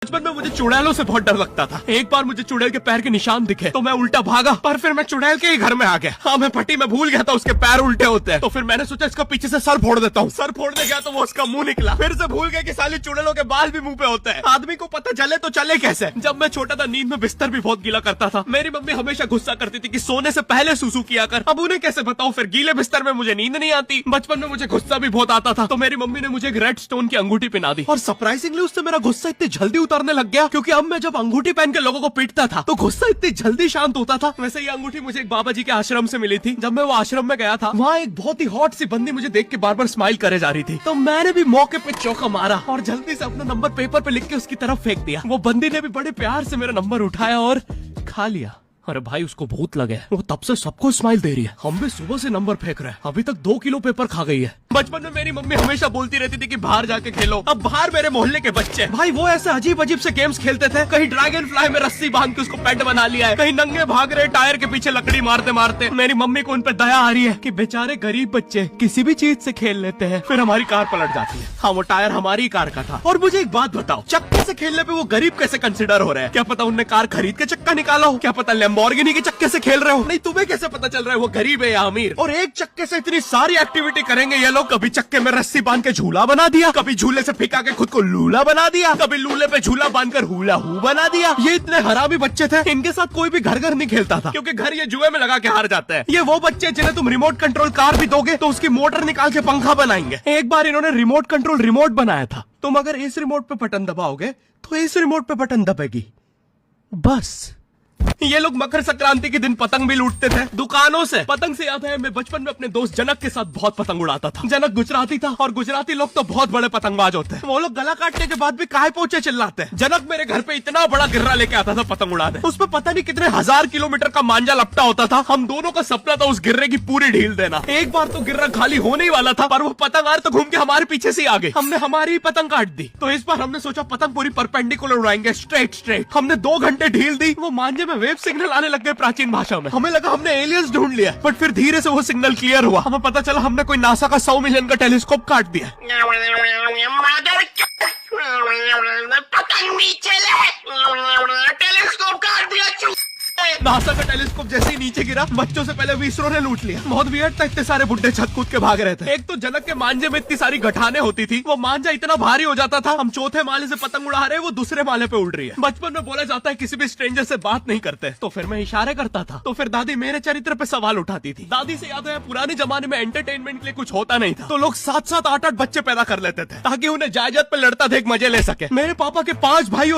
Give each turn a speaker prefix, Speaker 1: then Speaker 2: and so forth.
Speaker 1: बचपन में मुझे चुड़ैलों से बहुत डर लगता था। एक बार मुझे चुड़ैल के पैर के निशान दिखे तो मैं उल्टा भागा, पर फिर मैं चुड़ैल के ही घर में आ गया। हाँ, मैं फटी में भूल गया था उसके पैर उल्टे होते हैं, तो फिर मैंने सोचा इसका पीछे से सर फोड़ देता हूँ। सर फोड़ने गया तो वो उसका मुंह निकला। फिर से भूल गया कि साली चुड़ैलों के बाल भी मुंह पे होते हैं। आदमी को पता चले तो चले कैसे। जब मैं छोटा था नींद में बिस्तर भी बहुत गीला करता था। मेरी मम्मी हमेशा गुस्सा करती थी कि सोने से पहले सुसु किया कर। अब उन्हें कैसे बताऊं, फिर गीले बिस्तर में मुझे नींद नहीं आती। बचपन में मुझे गुस्सा भी बहुत आता था, तो मेरी मम्मी ने मुझे एक रेड स्टोन की अंगूठी पहना दी, और सरप्राइजिंगली उससे मेरा गुस्सा इतनी जल्दी उतरने लग गया, क्योंकि अब मैं जब अंगूठी पहन के लोगों को पीटता था तो गुस्सा इतनी जल्दी शांत होता था। वैसे ये अंगूठी मुझे एक बाबा जी के आश्रम से मिली थी। जब मैं वो आश्रम में गया था, वहाँ एक बहुत ही हॉट सी बंदी मुझे देख के बार बार स्माइल करे जा रही थी, तो मैंने भी मौके पे चौका मारा और जल्दी से अपना नंबर पेपर पे लिख के उसकी तरफ फेंक दिया। वो बंदी ने भी बड़े प्यार से मेरा नंबर उठाया और खा लिया। अरे भाई, उसको भूत लगे, वो तब से सबको स्माइल दे रही है। हम भी सुबह से नंबर फेंक रहे हैं, अभी तक 2 किलो पेपर खा गई है। बचपन में मेरी मम्मी हमेशा बोलती रहती थी कि बाहर जाके खेलो। अब बाहर मेरे मोहल्ले के बच्चे भाई वो ऐसे अजीब अजीब से गेम्स खेलते थे। कहीं ड्रैगन फ्लाई में रस्सी बांध के उसको पेट बना लिया है, कहीं नंगे भाग रहे टायर के पीछे लकड़ी मारते मारते। मेरी मम्मी को उन पर दया आ रही है कि बेचारे गरीब बच्चे किसी भी चीज से खेल लेते हैं, फिर हमारी कार पलट जाती है। हाँ, वो टायर हमारी कार का था। और मुझे एक बात बताओ, चक्के से खेलने पे वो गरीब कैसे कंसिडर हो रहे हैं? क्या पता उनने कार खरीद के चक्का निकाला हो, क्या पता लैम्बोर्गिनी के चक्के से खेल रहे हो। नहीं, तुम्हें कैसे पता चल रहा है वो गरीब है या अमीर? और एक चक्के से इतनी सारी एक्टिविटी करेंगे ये लोग। कभी चक्के में रस्सी बांध के झूला बना दिया, कभी झूले से फिका के खुद को लूला बना दिया, कभी लूले पे झूला बांधकर हुला हू बना दिया। ये इतने हरामी बच्चे थे, इनके साथ कोई भी घर घर नहीं खेलता था, क्योंकि घर ये जुए में लगा के हार जाते हैं। ये वो बच्चे जिन्हें तुम रिमोट कंट्रोल कार भी दोगे तो उसकी मोटर निकाल के पंखा बनाएंगे। एक बार इन्होंने रिमोट कंट्रोल रिमोट बनाया था। तुम अगर इस रिमोट पे बटन दबाओगे तो इस रिमोट पे बटन दबेगी, बस। ये लोग मकर संक्रांति के दिन पतंग भी लूटते थे दुकानों से। पतंग से याद है, मैं बचपन में अपने दोस्त जनक के साथ बहुत पतंग उड़ाता था। जनक गुजराती था, और गुजराती लोग तो बहुत बड़े पतंगबाज होते हैं। वो लोग गला काटने के बाद भी काहे पोचे चिल्लाते हैं। जनक मेरे घर पे इतना बड़ा गिर्रा लेके आता था पतंग उड़ाने। उस पे पता नहीं कितने 1000 किलोमीटर का मांझा लपटा होता था। हम दोनों का सपना था उस गिर्रे की पूरी ढील देना। एक बार तो गिर्रा खाली होने ही वाला था, पर वो पतंग तो घूम के हमारे पीछे से आ गई। हमने हमारी ही पतंग काट दी। तो इस बार हमने सोचा पतंग पूरी परपेंडिकुलर उड़ाएंगे, स्ट्रेट। हमने 2 घंटे ढील दी, वो मांझे में वेव सिग्नल आने लग गए प्राचीन भाषा में। हमें लगा हमने एलियंस ढूंढ लिया, बट फिर धीरे से वो सिग्नल क्लियर हुआ। हमें पता चला हमने कोई नासा का 100 मिलियन का टेलीस्कोप काट दिया।
Speaker 2: पतंग नीचे ले, टेलीस्कोप काट दिया।
Speaker 1: नासा का टेलीस्कोप जैसे ही नीचे गिरा, बच्चों से पहले विसरो ने लूट लिया। बहुत वियर्ड था, इतने सारे बुड्ढे छत कूद के भाग रहे थे। एक तो जनक के मांझे में इतनी सारी गठाने होती थी, वो मांझा इतना भारी हो जाता था, हम चौथे माले से पतंग उड़ा रहे, वो दूसरे माले पे उड़ रही है। बचपन में बोला जाता है किसी भी स्ट्रेंजर से बात नहीं करते, तो फिर मैं इशारे करता था। तो फिर दादी मेरे चरित्र पे सवाल उठाती थी। दादी से याद है, पुराने जमाने में एंटरटेनमेंट के लिए कुछ होता नहीं था, तो लोग 7-7, 8-8 बच्चे पैदा कर लेते थे, ताकि उन्हें जायदाद पे लड़ता देख मजे ले सके। मेरे पापा के 5 भाई